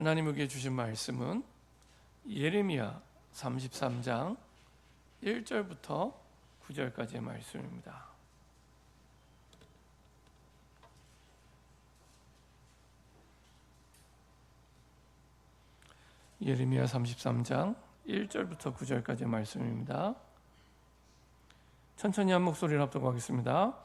하나님에게 주신 말씀은 예레미야 33장 1절부터 9절까지의 말씀입니다. 예레미야 33장 1절부터 9절까지의 말씀입니다. 천천히 한 목소리로 합독하겠습니다.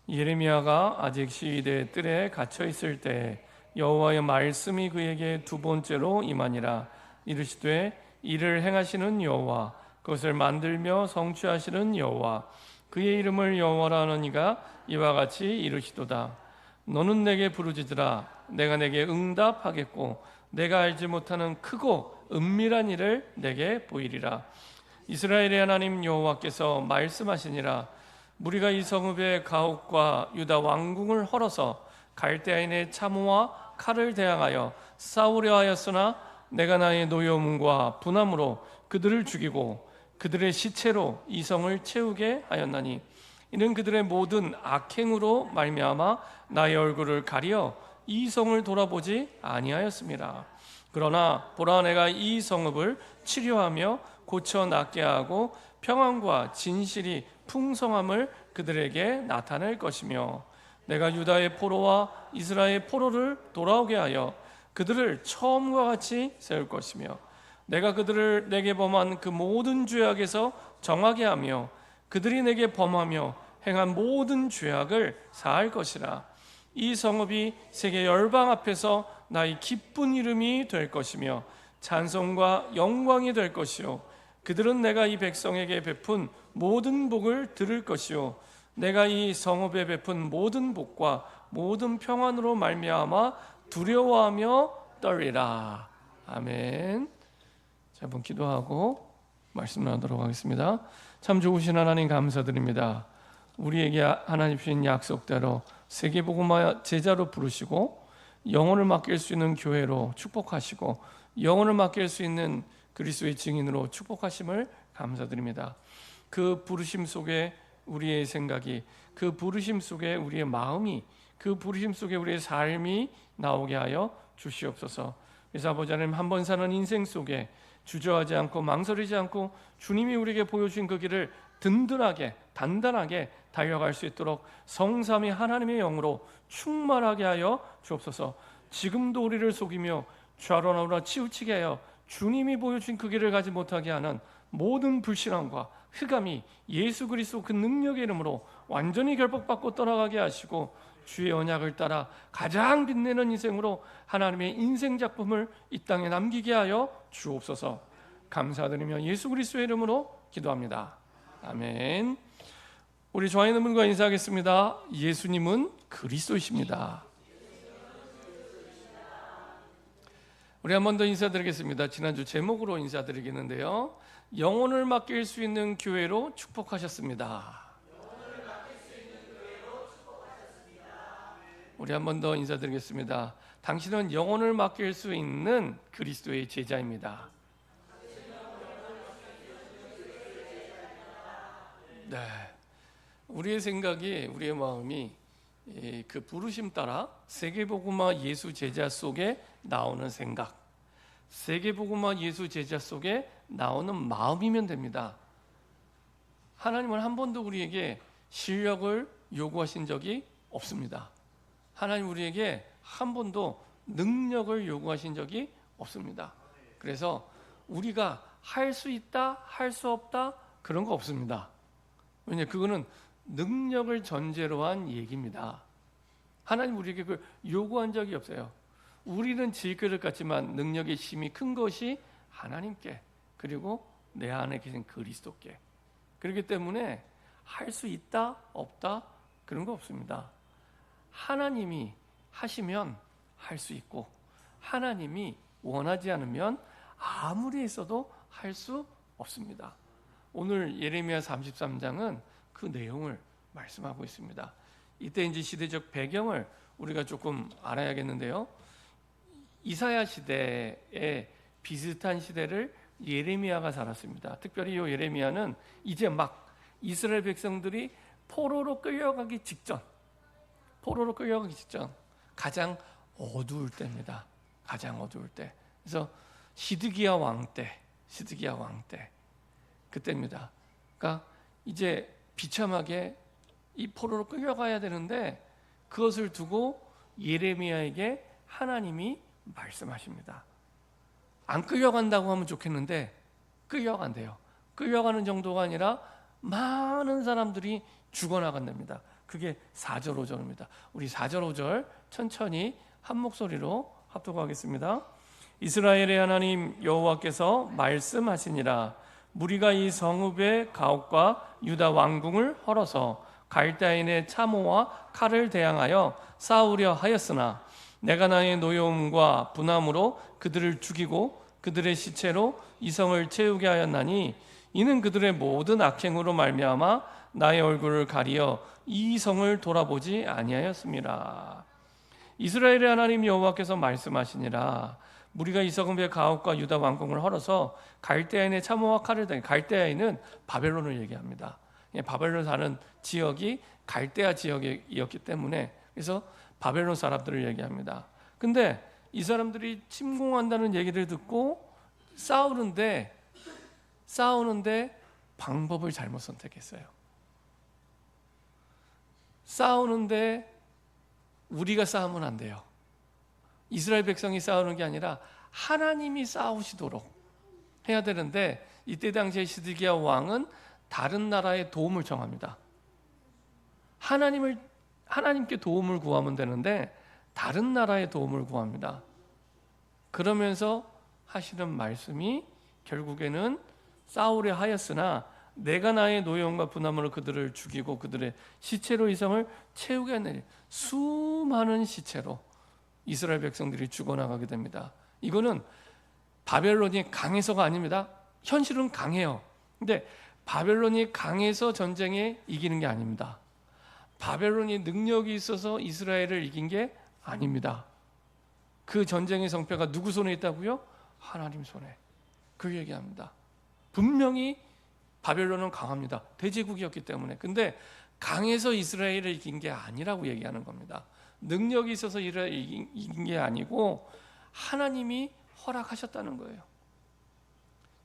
예레미야가 아직 시위대 뜰에 갇혀 있을 때 여호와의 말씀이 그에게 두 번째로 임하니라. 이르시되 이를 행하시는 여호와, 그것을 만들며 성취하시는 여호와, 그의 이름을 여호와라 하느니가 이와 같이 이르시도다. 너는 내게 부르짖으라. 내가 내게 응답하겠고 내가 알지 못하는 크고 은밀한 일을 내게 보이리라. 이스라엘의 하나님 여호와께서 말씀하시니라. 무리가 이 성읍의 가옥과 유다 왕궁을 헐어서 갈대아인의 참호와 칼을 대항하여 싸우려 하였으나 내가 나의 노여움과 분함으로 그들을 죽이고 그들의 시체로 이 성을 채우게 하였나니, 이는 그들의 모든 악행으로 말미암아 나의 얼굴을 가리어 이 성을 돌아보지 아니하였습니다. 그러나 보라, 내가 이 성읍을 치료하며 고쳐 낫게 하고 평안과 진실이 풍성함을 그들에게 나타낼 것이며, 내가 유다의 포로와 이스라엘의 포로를 돌아오게 하여 그들을 처음과 같이 세울 것이며, 내가 그들을 내게 범한 그 모든 죄악에서 정하게 하며 그들이 내게 범하며 행한 모든 죄악을 사할 것이라. 이 성읍이 세계 열방 앞에서 나의 기쁜 이름이 될 것이며 찬송과 영광이 될 것이요, 그들은 내가 이 백성에게 베푼 모든 복을 들을 것이요, 내가 이 성읍에 베푼 모든 복과 모든 평안으로 말미암아 두려워하며 떨리라. 아멘. 자, 한번 기도하고 말씀 나누도록 하겠습니다. 참 좋으신 하나님 감사드립니다. 우리에게 하나님 주신 약속대로 세계복음화 제자로 부르시고 영혼을 맡길 수 있는 교회로 축복하시고 영혼을 맡길 수 있는 그리스도의 증인으로 축복하심을 감사드립니다. 그 부르심 속에 우리의 생각이, 그 부르심 속에 우리의 마음이, 그 부르심 속에 우리의 삶이 나오게 하여 주시옵소서. 그래서 아버지 하나님, 한 번 사는 인생 속에 주저하지 않고 망설이지 않고 주님이 우리에게 보여주신 그 길을 든든하게 단단하게 달려갈 수 있도록 성삼위 하나님의 영으로 충만하게 하여 주옵소서. 지금도 우리를 속이며 좌로 나우나 치우치게 하여 주님이 보여주신 그 길을 가지 못하게 하는 모든 불신앙과 흑암이 예수 그리스도 그 능력의 이름으로 완전히 결박받고 떠나가게 하시고, 주의 언약을 따라 가장 빛내는 인생으로 하나님의 인생 작품을 이 땅에 남기게 하여 주옵소서. 감사드리며 예수 그리스도의 이름으로 기도합니다. 아멘. 우리 좋아하는 분과 인사하겠습니다. 예수님은 그리스도이십니다. 우리 한 번 더 인사드리겠습니다. 지난주 제목으로 인사드리겠는데요, 영혼을 맡길 수 있는 교회로 축복하셨습니다. 우리 한 번 더 인사드리겠습니다. 당신은 영혼을 맡길 수 있는 그리스도의 제자입니다. 네, 우리의 생각이, 우리의 마음이 그 부르심 따라 세계복음화 예수 제자 속에 나오는 생각, 세계복음화 예수 제자 속에 나오는 마음이면 됩니다. 하나님은 한 번도 우리에게 실력을 요구하신 적이 없습니다. 하나님 우리에게 한 번도 능력을 요구하신 적이 없습니다. 그래서 우리가 할 수 있다, 할 수 없다 그런 거 없습니다. 왜냐하면 그거는 능력을 전제로 한 얘기입니다. 하나님 우리에게 그걸 요구한 적이 없어요. 우리는 질그릇 같지만 능력의 힘이 큰 것이 하나님께, 그리고 내 안에 계신 그리스도께. 그렇기 때문에 할 수 있다, 없다 그런 거 없습니다. 하나님이 하시면 할 수 있고, 하나님이 원하지 않으면 아무리 했어도 할 수 없습니다. 오늘 예레미야 33장은 그 내용을 말씀하고 있습니다. 이때 이제 시대적 배경을 우리가 조금 알아야겠는데요, 이사야 시대에 비슷한 시대를 예레미야가 살았습니다. 특별히 이 예레미야는 이제 막 이스라엘 백성들이 포로로 끌려가기 직전 가장 어두울 때입니다. 가장 어두울 때. 그래서 시드기야 왕 때 그때입니다. 그러니까 이제 비참하게 이 포로로 끌려가야 되는데 그것을 두고 예레미야에게 하나님이 말씀하십니다. 안 끌려간다고 하면 좋겠는데 끌려간대요. 끌려가는 정도가 아니라 많은 사람들이 죽어나간답니다. 그게 4절 5절입니다. 우리 4절 5절 천천히 한 목소리로 합독하겠습니다. 이스라엘의 하나님 여호와께서 말씀하시니라. 무리가 이 성읍의 가옥과 유다 왕궁을 헐어서 갈대아인의 참호와 칼을 대항하여 싸우려 하였으나 내가 나의 노여움과 분함으로 그들을 죽이고 그들의 시체로 이 성을 채우게 하였나니 이는 그들의 모든 악행으로 말미암아 나의 얼굴을 가리어 이 성을 돌아보지 아니하였습니다. 이스라엘의 하나님 여호와께서 말씀하시니라. 무리가 이 성읍의 가옥과 유다 왕궁을 헐어서 갈대아인의 참호와 칼을 대 갈대아인은 바벨론을 얘기합니다. 바벨론 사는 지역이 갈대아 지역이었기 때문에 그래서 바벨론 사람들을 얘기합니다. 근데 이 사람들이 침공한다는 얘기를 듣고 싸우는데 방법을 잘못 선택했어요. 싸우는데 우리가 싸우면 안 돼요. 이스라엘 백성이 싸우는 게 아니라 하나님이 싸우시도록 해야 되는데 이때 당시에 시드기야 왕은 다른 나라의 도움을 청합니다. 하나님께 도움을 구하면 되는데 다른 나라의 도움을 구합니다. 그러면서 하시는 말씀이 결국에는 싸우려 하였으나 내가 나의 노여움과 분함으로 그들을 죽이고 그들의 시체로 이 성을 채우게 하느니 수많은 시체로 이스라엘 백성들이 죽어나가게 됩니다. 이거는 바벨론이 강해서가 아닙니다. 현실은 강해요. 근데 바벨론이 강해서 전쟁에 이기는 게 아닙니다. 바벨론이 능력이 있어서 이스라엘을 이긴 게 아닙니다. 그 전쟁의 성패가 누구 손에 있다고요? 하나님 손에. 그 얘기합니다. 분명히 바벨론은 강합니다. 대제국이었기 때문에. 근데 강해서 이스라엘을 이긴 게 아니라고 얘기하는 겁니다. 능력이 있어서 이스라엘을 이긴 게 아니고 하나님이 허락하셨다는 거예요.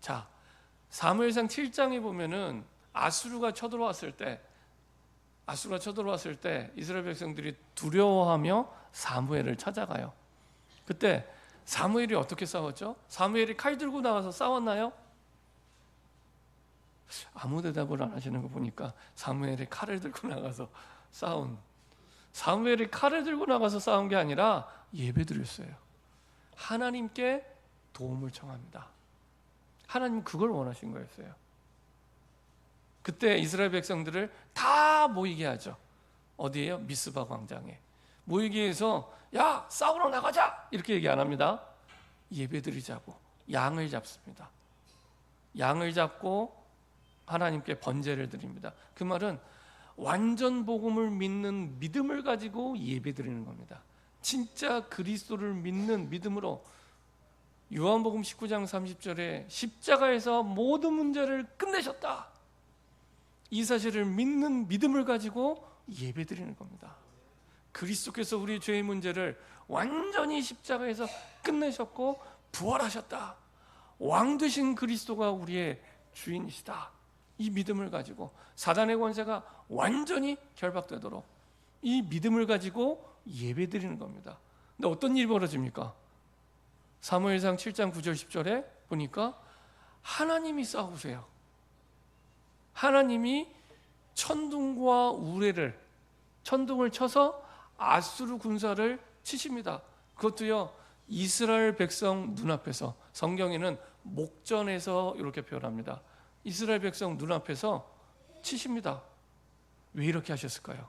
자, 사무엘상 7장에 보면은 아수르가 쳐들어왔을 때 이스라엘 백성들이 두려워하며 사무엘을 찾아가요. 그때 사무엘이 어떻게 싸웠죠? 사무엘이 칼 들고 나가서 싸웠나요? 아무 대답을 안 하시는 거 보니까 사무엘이 칼을 들고 나가서 사무엘이 칼을 들고 나가서 싸운 게 아니라 예배드렸어요. 하나님께 도움을 청합니다. 하나님 그걸 원하신 거였어요. 그때 이스라엘 백성들을 다 모이게 하죠. 어디에요? 미스바 광장에 모이게 해서 야 싸우러 나가자 이렇게 얘기 안 합니다. 예배드리자고 양을 잡습니다. 양을 잡고 하나님께 번제를 드립니다. 그 말은 완전 복음을 믿는 믿음을 가지고 예배드리는 겁니다. 진짜 그리스도를 믿는 믿음으로 요한복음 19장 30절에 십자가에서 모든 문제를 끝내셨다. 이 사실을 믿는 믿음을 가지고 예배드리는 겁니다. 그리스도께서 우리 죄의 문제를 완전히 십자가에서 끝내셨고 부활하셨다. 왕 되신 그리스도가 우리의 주인이시다. 이 믿음을 가지고 사단의 권세가 완전히 결박되도록 이 믿음을 가지고 예배드리는 겁니다. 근데 어떤 일이 벌어집니까? 사무엘상 7장 9절 10절에 보니까 하나님이 싸우세요. 하나님이 천둥과 우레를 천둥을 쳐서 아수르 군사를 치십니다. 그것도요 이스라엘 백성 눈앞에서. 성경에는 목전에서 이렇게 표현합니다. 이스라엘 백성 눈앞에서 치십니다. 왜 이렇게 하셨을까요?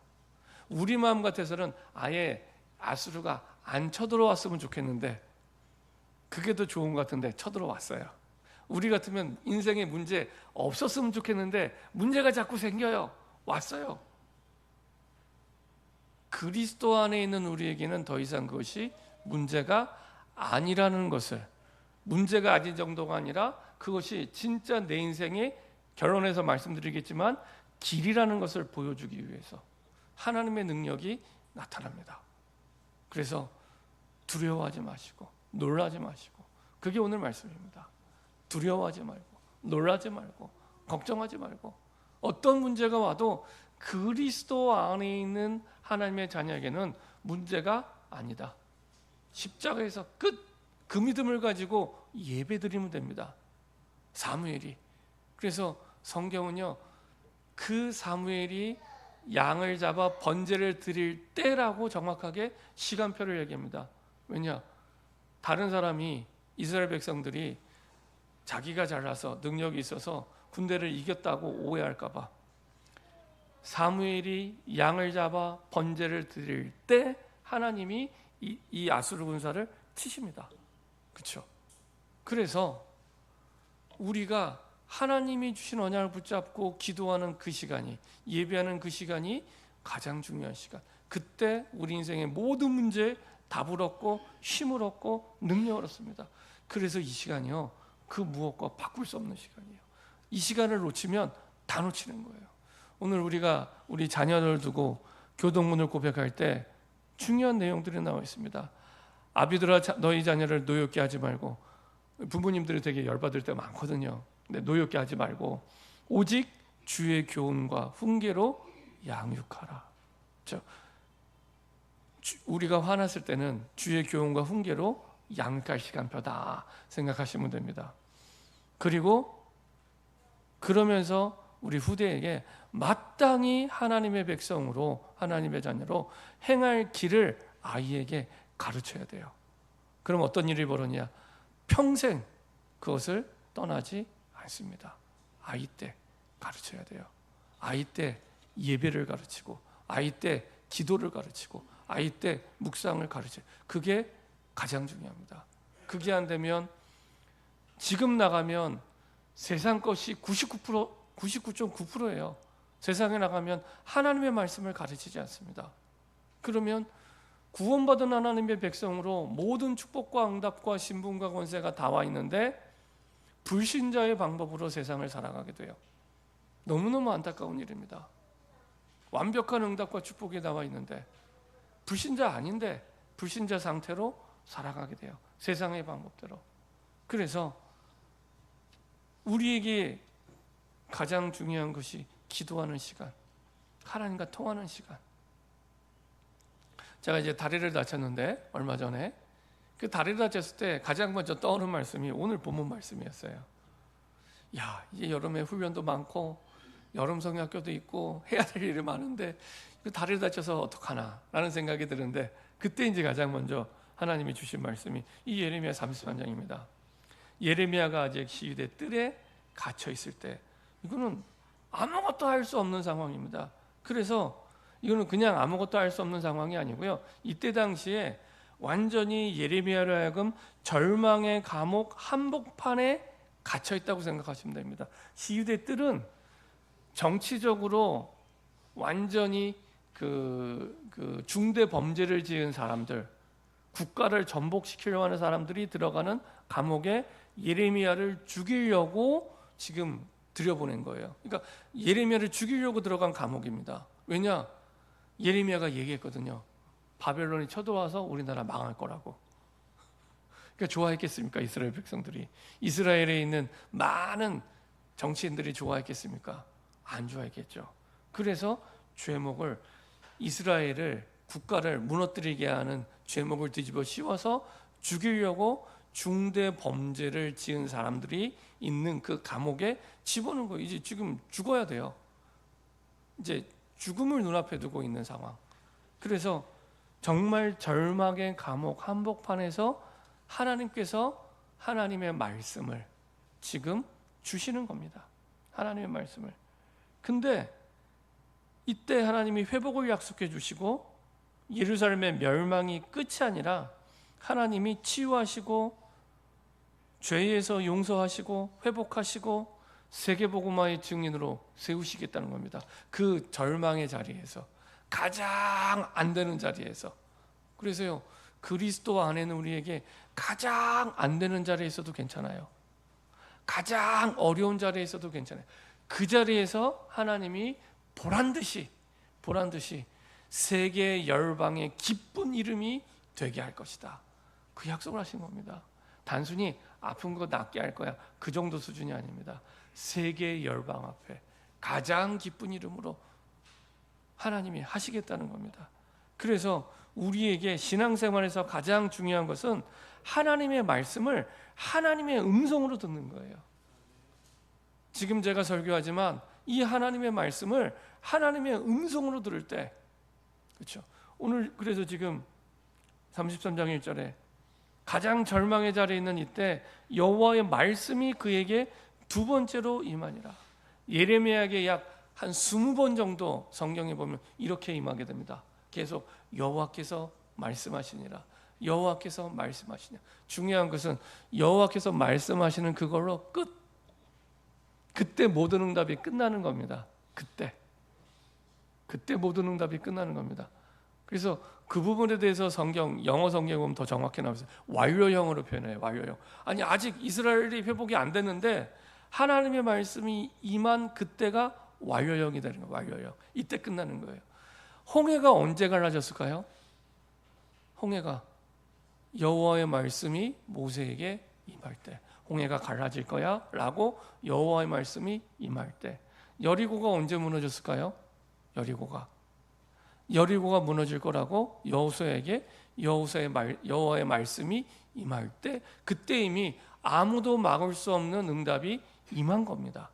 우리 마음 같아서는 아예 아수르가 안 쳐들어왔으면 좋겠는데 그게 더 좋은 것 같은데 쳐들어왔어요. 우리 같으면 인생에 문제 없었으면 좋겠는데 문제가 자꾸 생겨요. 왔어요. 그리스도 안에 있는 우리에게는 더 이상 그것이 문제가 아니라는 것을, 문제가 아닌 정도가 아니라 그것이 진짜 내 인생의, 결론에서 말씀드리겠지만 길이라는 것을 보여주기 위해서 하나님의 능력이 나타납니다. 그래서 두려워하지 마시고 놀라지 마시고 그게 오늘 말씀입니다. 두려워하지 말고, 놀라지 말고, 걱정하지 말고, 어떤 문제가 와도 그리스도 안에 있는 하나님의 자녀에게는 문제가 아니다. 십자가에서 끝! 그 믿음을 가지고 예배드리면 됩니다. 사무엘이. 그래서 성경은요, 그 사무엘이 양을 잡아 번제를 드릴 때라고 정확하게 시간표를 얘기합니다. 왜냐? 다른 사람이, 이스라엘 백성들이 자기가 잘나서 능력이 있어서 군대를 이겼다고 오해할까 봐 사무엘이 양을 잡아 번제를 드릴 때 하나님이 이 아수르 군사를 치십니다. 그렇죠? 그래서 우리가 하나님이 주신 언약을 붙잡고 기도하는 그 시간이, 예배하는 그 시간이 가장 중요한 시간. 그때 우리 인생의 모든 문제에 답을 얻고 힘을 얻고 능력을 얻습니다. 그래서 이 시간이요, 그 무엇과 바꿀 수 없는 시간이에요. 이 시간을 놓치면 다 놓치는 거예요. 오늘 우리가 우리 자녀를 두고 교동문을 고백할 때 중요한 내용들이 나와 있습니다. 아비들아, 너희 자녀를 노엽게 하지 말고. 부모님들이 되게 열받을 때가 많거든요. 근데 노엽게 하지 말고 오직 주의 교훈과 훈계로 양육하라. 그렇죠? 우리가 화났을 때는 주의 교훈과 훈계로 양육할 시간표다 생각하시면 됩니다. 그리고 그러면서 우리 후대에게 마땅히 하나님의 백성으로, 하나님의 자녀로 행할 길을 아이에게 가르쳐야 돼요. 그럼 어떤 일이 벌어지냐? 평생 그것을 떠나지 않습니다. 아이 때 가르쳐야 돼요. 아이 때 예배를 가르치고, 아이 때 기도를 가르치고, 아이 때 묵상을 가르쳐요. 그게 가장 중요합니다. 그게 안 되면 지금 나가면 세상 것이 99.9%예요. 세상에 나가면 하나님의 말씀을 가르치지 않습니다. 그러면 구원받은 하나님의 백성으로 모든 축복과 응답과 신분과 권세가 다 와 있는데 불신자의 방법으로 세상을 살아가게 돼요. 너무너무 안타까운 일입니다. 완벽한 응답과 축복이 나와 있는데 불신자 아닌데 불신자 상태로 살아가게 돼요. 세상의 방법대로. 그래서 우리에게 가장 중요한 것이 기도하는 시간, 하나님과 통하는 시간. 제가 이제 다리를 다쳤는데 얼마 전에 그 다리를 다쳤을 때 가장 먼저 떠오른 말씀이 오늘 본문 말씀이었어요. 야, 이제 여름에 훈련도 많고 여름 성경학교도 있고 해야 될 일이 많은데 그 다리를 다쳐서 어떡하나 라는 생각이 드는데, 그때 이제 가장 먼저 하나님이 주신 말씀이 이 예레미야 33장입니다. 예레미야가 아직 시위대 뜰에 갇혀 있을 때, 이거는 아무것도 할 수 없는 상황입니다. 그래서 이거는 그냥 아무것도 할 수 없는 상황이 아니고요, 이때 당시에 완전히 예레미야로 하여금 절망의 감옥 한복판에 갇혀 있다고 생각하시면 됩니다. 시위대 뜰은 정치적으로 완전히 그 중대 범죄를 지은 사람들, 국가를 전복시키려고 하는 사람들이 들어가는 감옥에 예레미야를 죽이려고 지금 들여보낸 거예요. 그러니까 예레미야를 죽이려고 들어간 감옥입니다. 왜냐? 예레미야가 얘기했거든요. 바벨론이 쳐들어와서 우리나라 망할 거라고. 그러니까 좋아했겠습니까? 이스라엘 백성들이. 이스라엘에 있는 많은 정치인들이 좋아했겠습니까? 안 좋아했겠죠. 그래서 죄목을, 이스라엘을, 국가를 무너뜨리게 하는 죄목을 뒤집어 씌워서 죽이려고 중대 범죄를 지은 사람들이 있는 그 감옥에 집어넣은 거예요. 이제 지금 죽어야 돼요. 이제 죽음을 눈앞에 두고 있는 상황. 그래서 정말 절망의 감옥 한복판에서 하나님께서 하나님의 말씀을 지금 주시는 겁니다. 하나님의 말씀을. 근데 이때 하나님이 회복을 약속해 주시고 예루살렘의 멸망이 끝이 아니라 하나님이 치유하시고 죄에서 용서하시고 회복하시고 세계복음화의 증인으로 세우시겠다는 겁니다. 그 절망의 자리에서, 가장 안 되는 자리에서. 그래서요, 그리스도 안에는 우리에게 가장 안 되는 자리에 있어도 괜찮아요. 가장 어려운 자리에 있어도 괜찮아요. 그 자리에서 하나님이 보란듯이 세계 열방의 기쁜 이름이 되게 할 것이다. 그 약속을 하신 겁니다. 단순히 아픈 거 낫게 할 거야. 그 정도 수준이 아닙니다. 세계의 열방 앞에 가장 기쁜 이름으로 하나님이 하시겠다는 겁니다. 그래서 우리에게 신앙생활에서 가장 중요한 것은 하나님의 말씀을 하나님의 음성으로 듣는 거예요. 지금 제가 설교하지만 이 하나님의 말씀을 하나님의 음성으로 들을 때, 그렇죠? 오늘 그래서 지금 33장 1절에 가장 절망의 자리에 있는 이때 여호와의 말씀이 그에게 두 번째로 임하니라. 예레미야에게 약 한 20번 정도 성경에 보면 이렇게 임하게 됩니다. 계속 여호와께서 말씀하시니라. 여호와께서 말씀하시냐. 중요한 것은 여호와께서 말씀하시는 그걸로 끝. 그때 모든 응답이 끝나는 겁니다. 그때 모든 응답이 끝나는 겁니다. 그래서 그 부분에 대해서 영어 성경에 보면 더 정확히 나오죠. 완료형으로 표현해요. 완료형. 아니 아직 이스라엘이 회복이 안 됐는데 하나님의 말씀이 임한 그때가 완료형이 되는 거예요. 완료형. 이때 끝나는 거예요. 홍해가 언제 갈라졌을까요? 홍해가 여호와의 말씀이 모세에게 임할 때, 홍해가 갈라질 거야 라고 여호와의 말씀이 임할 때. 여리고가 언제 무너졌을까요? 여리고가 무너질 거라고 여호수아에게 여호와의 말씀이 임할 때, 그때 이미 아무도 막을 수 없는 응답이 임한 겁니다.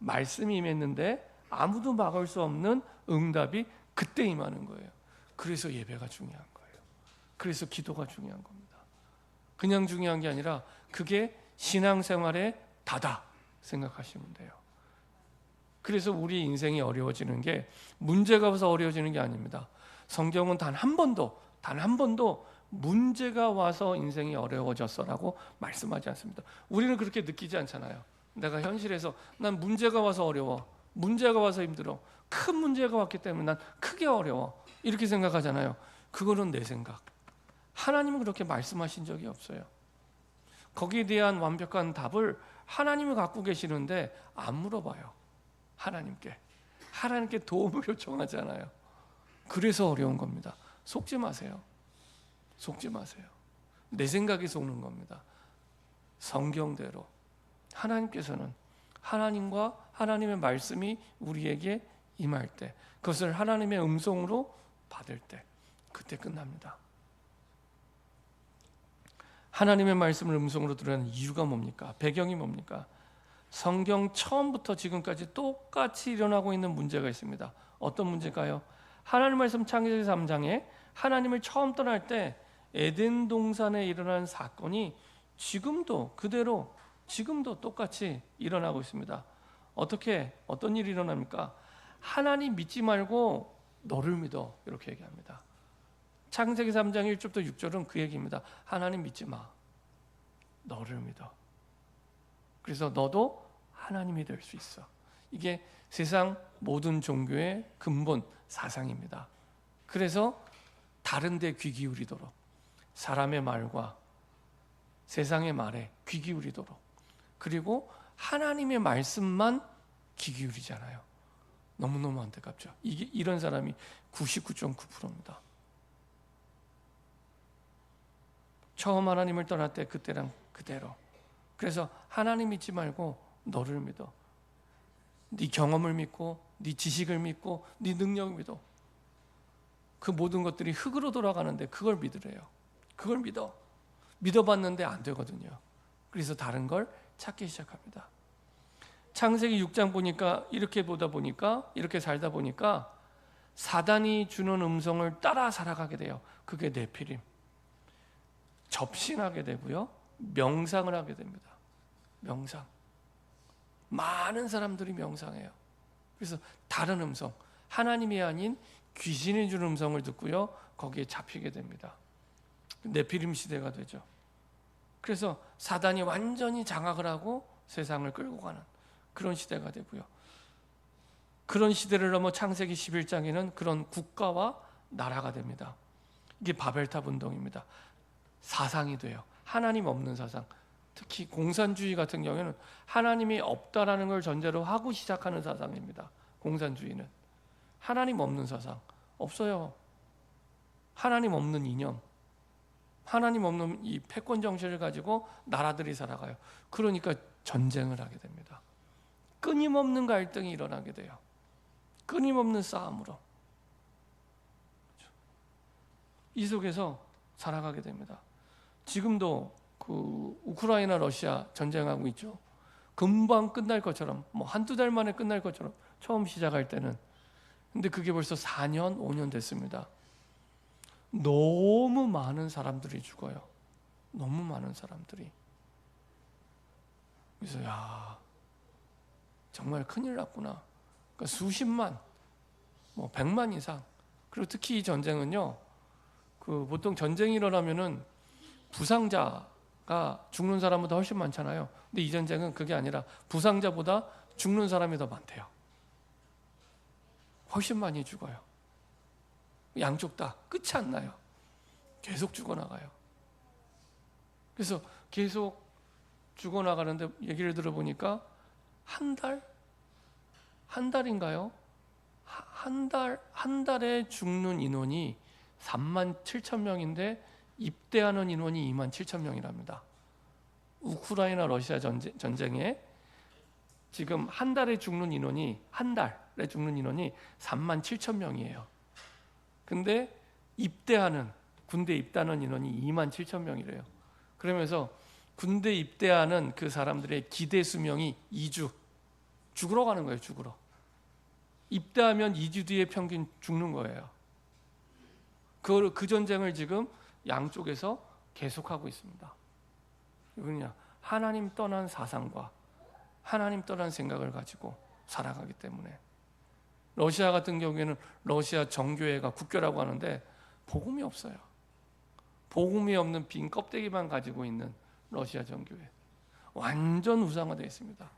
말씀이 임했는데 아무도 막을 수 없는 응답이 그때 임하는 거예요. 그래서 예배가 중요한 거예요. 그래서 기도가 중요한 겁니다. 그냥 중요한 게 아니라 그게 신앙생활의 다다 생각하시면 돼요. 그래서 우리 인생이 어려워지는 게 문제가 와서 어려워지는 게 아닙니다. 성경은 단 한 번도 문제가 와서 인생이 어려워졌어라고 말씀하지 않습니다. 우리는 그렇게 느끼지 않잖아요. 내가 현실에서 난 문제가 와서 어려워, 문제가 와서 힘들어, 큰 문제가 왔기 때문에 난 크게 어려워, 이렇게 생각하잖아요. 그거는 내 생각. 하나님은 그렇게 말씀하신 적이 없어요. 거기에 대한 완벽한 답을 하나님이 갖고 계시는데 안 물어봐요. 하나님께 도움을 요청하잖아요. 그래서 어려운 겁니다. 속지 마세요. 내 생각이 속는 겁니다. 성경대로 하나님께서는 하나님과 하나님의 말씀이 우리에게 임할 때, 그것을 하나님의 음성으로 받을 때, 그때 끝납니다. 하나님의 말씀을 음성으로 들으는 이유가 뭡니까? 배경이 뭡니까? 성경 처음부터 지금까지 똑같이 일어나고 있는 문제가 있습니다. 어떤 문제가요? 하나님 말씀 창세기 3장에 하나님을 처음 떠날 때 에덴 동산에 일어난 사건이 지금도 똑같이 일어나고 있습니다. 어떤 일이 일어납니까? 하나님 믿지 말고 너를 믿어, 이렇게 얘기합니다. 창세기 3장 1절부터 6절은 그 얘기입니다. 하나님 믿지 마, 너를 믿어. 그래서 너도 하나님이 될 수 있어. 이게 세상 모든 종교의 근본 사상입니다. 그래서 다른 데 귀 기울이도록, 사람의 말과 세상의 말에 귀 기울이도록, 그리고 하나님의 말씀만 귀 기울이잖아요. 너무너무 안타깝죠. 이런 사람이 99.9%입니다. 처음 하나님을 떠날 때 그때랑 그대로. 그래서 하나님 믿지 말고 너를 믿어. 네 경험을 믿고, 네 지식을 믿고, 네 능력을 믿어. 그 모든 것들이 흙으로 돌아가는데 그걸 믿으래요. 그걸 믿어봤는데 안 되거든요. 그래서 다른 걸 찾기 시작합니다. 창세기 6장 보니까 이렇게 살다 보니까 사단이 주는 음성을 따라 살아가게 돼요. 그게 네피림. 접신하게 되고요, 명상을 하게 됩니다. 명상. 많은 사람들이 명상해요. 그래서 다른 음성, 하나님이 아닌 귀신이 주는 음성을 듣고요, 거기에 잡히게 됩니다. 네피림 시대가 되죠. 그래서 사단이 완전히 장악을 하고 세상을 끌고 가는 그런 시대가 되고요. 그런 시대를 넘어 창세기 11장에는 그런 국가와 나라가 됩니다. 이게 바벨탑 운동입니다. 사상이 돼요. 하나님 없는 사상. 특히 공산주의 같은 경우에는 하나님이 없다라는 걸 전제로 하고 시작하는 사상입니다. 공산주의는 하나님 없는 사상 없어요. 하나님 없는 이념, 하나님 없는 이 패권 정신을 가지고 나라들이 살아가요. 그러니까 전쟁을 하게 됩니다. 끊임없는 갈등이 일어나게 돼요. 끊임없는 싸움으로. 이 속에서 살아가게 됩니다. 지금도 그 우크라이나 러시아 전쟁하고 있죠. 금방 끝날 것처럼, 뭐 한두 달 만에 끝날 것처럼 처음 시작할 때는. 근데 그게 벌써 4년, 5년 됐습니다. 너무 많은 사람들이 죽어요. 너무 많은 사람들이. 그래서 정말 큰일 났구나. 그러니까 수십만, 뭐 100만 이상. 그리고 특히 이 전쟁은요, 그 보통 전쟁이 일어나면은 부상자가 죽는 사람보다 훨씬 많잖아요. 근데 이 전쟁은 그게 아니라 부상자보다 죽는 사람이 더 많대요. 훨씬 많이 죽어요. 양쪽 다 끝이 안 나요. 계속 죽어나가요. 그래서 계속 죽어나가는데 얘기를 들어보니까 한 달인가요? 한 달에 죽는 인원이 3만 7천 명인데 입대하는 인원이 2만 7천 명이랍니다. 우크라이나 러시아 전쟁에 지금 한 달에 죽는 인원이 3만 7천 명이에요. 근데 군대 입대하는 인원이 2만 7천 명이래요. 그러면서 군대 입대하는 그 사람들의 기대 수명이 2주. 죽으러 가는 거예요, 죽으러. 입대하면 2주 뒤에 평균 죽는 거예요. 그 전쟁을 지금 양쪽에서 계속하고 있습니다. 왜냐? 하나님 떠난 사상과 하나님 떠난 생각을 가지고 살아가기 때문에. 러시아 같은 경우에는 러시아 정교회가 국교라고 하는데 복음이 없어요. 복음이 없는 빈 껍데기만 가지고 있는 러시아 정교회. 완전 우상화되어 있습니다.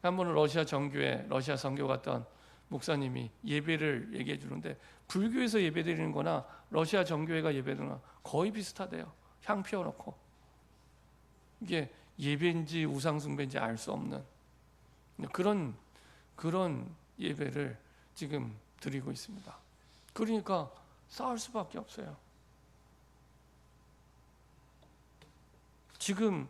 한 번은 러시아 정교회, 러시아 선교 갔던 목사님이 예배를 얘기해 주는데 불교에서 예배 드리는 거나 러시아 정교회가 예배 드리는 거나 거의 비슷하대요. 향 피워놓고. 이게 예배인지 우상숭배인지 알 수 없는 그런 예배를 지금 드리고 있습니다. 그러니까 싸울 수밖에 없어요. 지금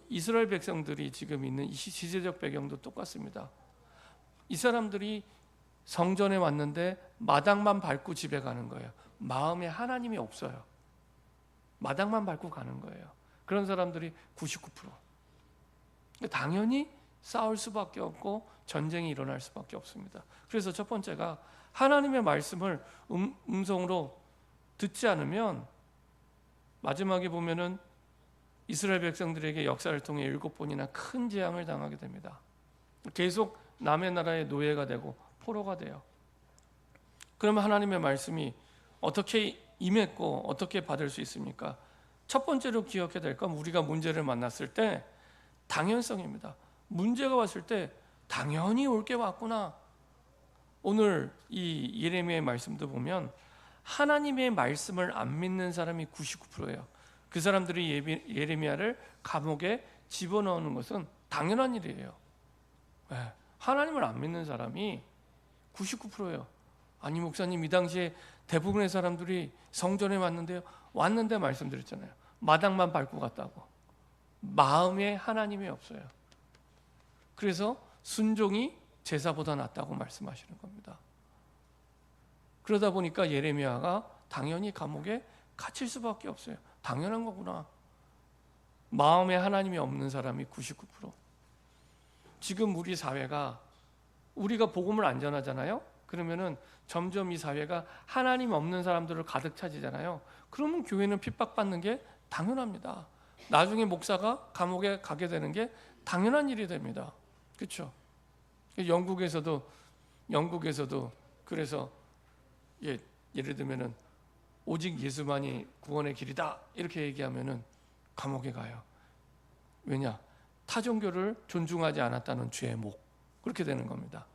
이스라엘 백성들이 지금 있는 이 시대적 배경도 똑같습니다. 이 사람들이 성전에 왔는데 마당만 밟고 집에 가는 거예요. 마음에 하나님이 없어요. 마당만 밟고 가는 거예요. 그런 사람들이 99%. 당연히 싸울 수밖에 없고 전쟁이 일어날 수밖에 없습니다. 그래서 첫 번째가 하나님의 말씀을 음성으로 듣지 않으면 마지막에 보면은 이스라엘 백성들에게 역사를 통해 7번이나 큰 재앙을 당하게 됩니다. 계속 남의 나라의 노예가 되고 포로가 돼요. 그러면 하나님의 말씀이 어떻게 임했고 어떻게 받을 수 있습니까? 첫 번째로 기억해야 될 건 우리가 문제를 만났을 때 당연성입니다. 문제가 왔을 때 당연히 올 게 왔구나. 오늘 이 예레미야의 말씀도 보면 하나님의 말씀을 안 믿는 사람이 99%예요. 그 사람들이 예레미야를 감옥에 집어넣는 것은 당연한 일이에요. 하나님을 안 믿는 사람이 99%예요. 아니 목사님 이 당시에 대부분의 사람들이 성전에 왔는데 말씀드렸잖아요. 마당만 밟고 갔다고. 마음에 하나님이 없어요. 그래서 순종이 제사보다 낫다고 말씀하시는 겁니다. 그러다 보니까 예레미야가 당연히 감옥에 갇힐 수밖에 없어요. 당연한 거구나. 마음에 하나님이 없는 사람이 99%. 지금 우리 사회가 우리가 복음을 안 전하잖아요. 그러면은 점점 이 사회가 하나님 없는 사람들을 가득 차지잖아요. 그러면 교회는 핍박받는 게 당연합니다. 나중에 목사가 감옥에 가게 되는 게 당연한 일이 됩니다. 그렇죠? 영국에서도 그래서 예를 들면은 오직 예수만이 구원의 길이다 이렇게 얘기하면은 감옥에 가요. 왜냐? 타 종교를 존중하지 않았다는 죄목. 그렇게 되는 겁니다.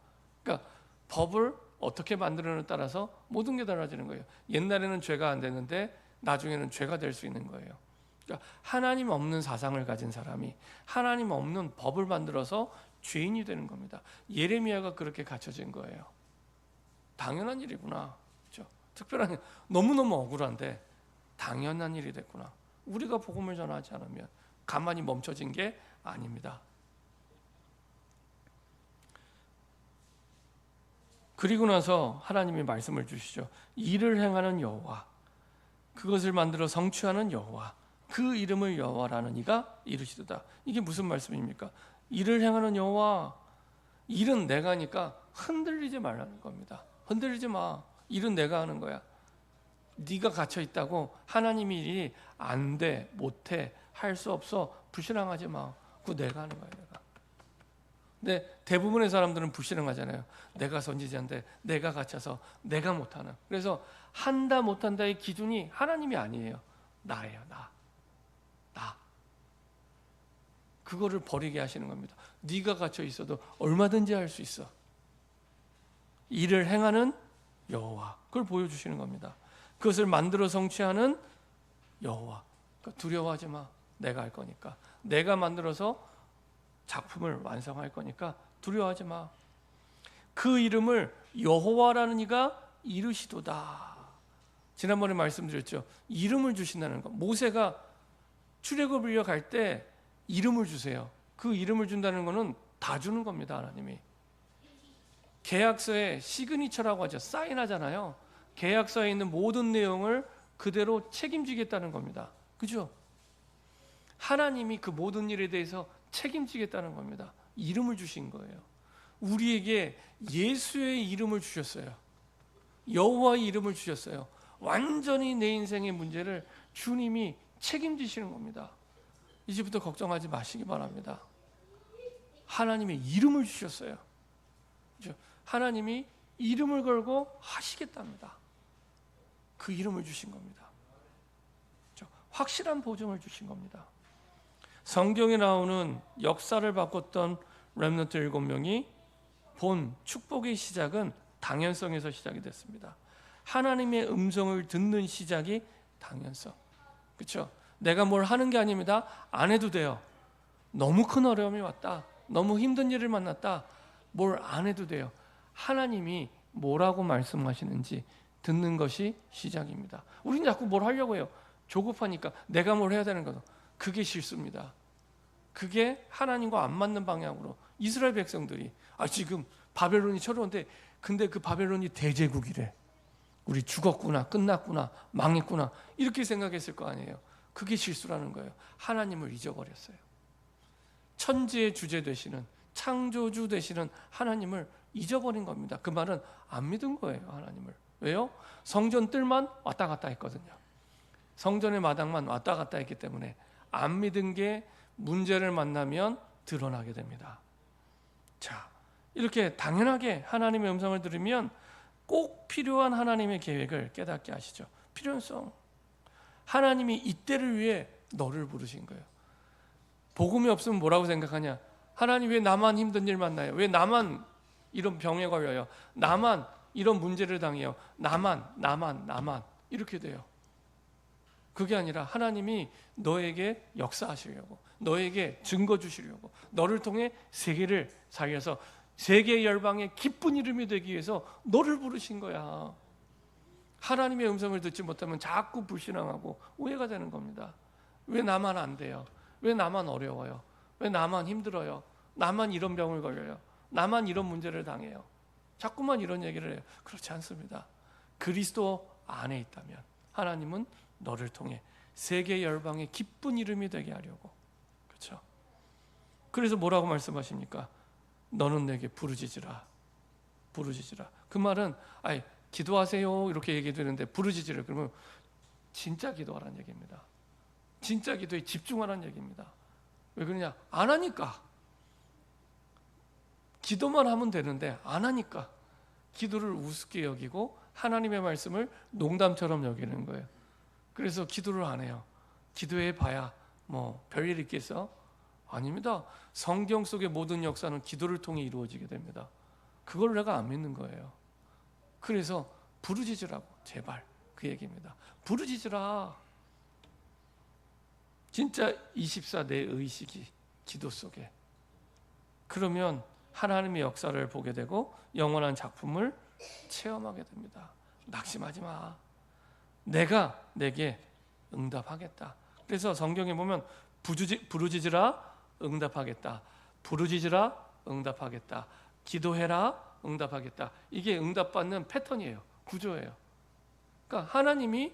그러니까 법을 어떻게 만드느냐에 따라서 모든 게 달라지는 거예요. 옛날에는 죄가 안 되는데 나중에는 죄가 될 수 있는 거예요. 그러니까 하나님 없는 사상을 가진 사람이 하나님 없는 법을 만들어서 죄인이 되는 겁니다. 예레미야가 그렇게 갇혀진 거예요. 당연한 일이구나. 그렇죠? 특별한 너무너무 억울한데 당연한 일이 됐구나. 우리가 복음을 전하지 않으면 가만히 멈춰진 게 아닙니다. 그리고 나서 하나님이 말씀을 주시죠. 일을 행하는 여호와, 그것을 만들어 성취하는 여호와, 그 이름을 여호와라는 이가 이르시도다. 이게 무슨 말씀입니까? 일을 행하는 여호와, 일은 내가 하니까 흔들리지 말라는 겁니다. 흔들리지 마. 일은 내가 하는 거야. 네가 갇혀 있다고 하나님이 일이 안 돼, 못해, 할 수 없어, 불신앙하지 마. 그거 내가 하는 거야, 내가. 근데 대부분의 사람들은 불신앙하잖아요. 내가 선지자인데 내가 갇혀서 내가 못하는. 그래서 한다 못한다의 기준이 하나님이 아니에요. 나예요, 나. 그거를 버리게 하시는 겁니다. 네가 갇혀 있어도 얼마든지 할 수 있어. 일을 행하는 여호와, 그걸 보여주시는 겁니다. 그것을 만들어 성취하는 여호와. 그러니까 두려워하지 마. 내가 할 거니까. 내가 만들어서 작품을 완성할 거니까 두려워하지 마. 그 이름을 여호와라는 이가 이르시도다. 지난번에 말씀드렸죠. 이름을 주신다는 것. 모세가 출애굽을 갈 때 이름을 주세요. 그 이름을 준다는 것은 다 주는 겁니다. 하나님이. 계약서에 시그니처라고 하죠. 사인하잖아요. 계약서에 있는 모든 내용을 그대로 책임지겠다는 겁니다. 그죠? 하나님이 그 모든 일에 대해서 책임지겠다는 겁니다. 이름을 주신 거예요. 우리에게 예수의 이름을 주셨어요. 여호와의 이름을 주셨어요. 완전히 내 인생의 문제를 주님이 책임지시는 겁니다. 이제부터 걱정하지 마시기 바랍니다. 하나님의 이름을 주셨어요. 하나님이 이름을 걸고 하시겠답니다. 그 이름을 주신 겁니다. 확실한 보증을 주신 겁니다. 성경에 나오는 역사를 바꿨던 렘넌트 7명이 본 축복의 시작은 당연성에서 시작이 됐습니다. 하나님의 음성을 듣는 시작이 당연성. 그렇죠? 내가 뭘 하는 게 아닙니다. 안 해도 돼요. 너무 큰 어려움이 왔다. 너무 힘든 일을 만났다. 뭘 안 해도 돼요. 하나님이 뭐라고 말씀하시는지 듣는 것이 시작입니다. 우리는 자꾸 뭘 하려고 해요. 조급하니까 내가 뭘 해야 되는 거죠. 그게 실수입니다. 그게 하나님과 안 맞는 방향으로 이스라엘 백성들이 지금 바벨론이 쳐들어오는데 근데 그 바벨론이 대제국이래. 우리 죽었구나, 끝났구나, 망했구나 이렇게 생각했을 거 아니에요. 그게 실수라는 거예요. 하나님을 잊어버렸어요. 천지의 주제 되시는 창조주 되시는 하나님을 잊어버린 겁니다. 그 말은 안 믿은 거예요. 하나님을. 왜요? 성전 뜰만 왔다 갔다 했거든요. 성전의 마당만 왔다 갔다 했기 때문에 안 믿은 게 문제를 만나면 드러나게 됩니다. 자, 이렇게 당연하게 하나님의 음성을 들으면 꼭 필요한 하나님의 계획을 깨닫게 하시죠. 필요성. 하나님이 이때를 위해 너를 부르신 거예요. 복음이 없으면 뭐라고 생각하냐? 하나님 왜 나만 힘든 일 만나요? 왜 나만 이런 병에 걸려요? 나만 이런 문제를 당해요? 나만 이렇게 돼요. 그게 아니라 하나님이 너에게 역사하시려고, 너에게 증거 주시려고, 너를 통해 세계를 살려서 세계 열방의 기쁜 이름이 되기 위해서 너를 부르신 거야. 하나님의 음성을 듣지 못하면 자꾸 불신앙하고 오해가 되는 겁니다. 왜 나만 안 돼요? 왜 나만 어려워요? 왜 나만 힘들어요? 나만 이런 병을 걸려요? 나만 이런 문제를 당해요? 자꾸만 이런 얘기를 해요. 그렇지 않습니다. 그리스도 안에 있다면 하나님은 너를 통해 세계 열방의 기쁜 이름이 되게 하려고. 그렇죠? 그래서 뭐라고 말씀하십니까? 너는 내게 부르짖으라. 그 말은 기도하세요 이렇게 얘기되는데 부르짖으라 그러면 진짜 기도하라는 얘기입니다. 진짜 기도에 집중하라는 얘기입니다. 왜 그러냐? 안 하니까. 기도만 하면 되는데 안 하니까 기도를 우습게 여기고 하나님의 말씀을 농담처럼 여기는 거예요. 그래서 기도를 안 해요. 기도해 봐야 뭐 별일 있겠어? 아닙니다. 성경 속의 모든 역사는 기도를 통해 이루어지게 됩니다. 그걸 내가 안 믿는 거예요. 그래서 부르짖으라고 제발 그 얘기입니다. 부르짖으라. 진짜 24 내 의식이 기도 속에. 그러면 하나님의 역사를 보게 되고 영원한 작품을 체험하게 됩니다. 낙심하지 마. 내가 내게 응답하겠다. 그래서 성경에 보면 부르짖으라 응답하겠다. 부르짖으라 응답하겠다. 기도해라 응답하겠다. 이게 응답받는 패턴이에요. 구조예요. 그러니까 하나님이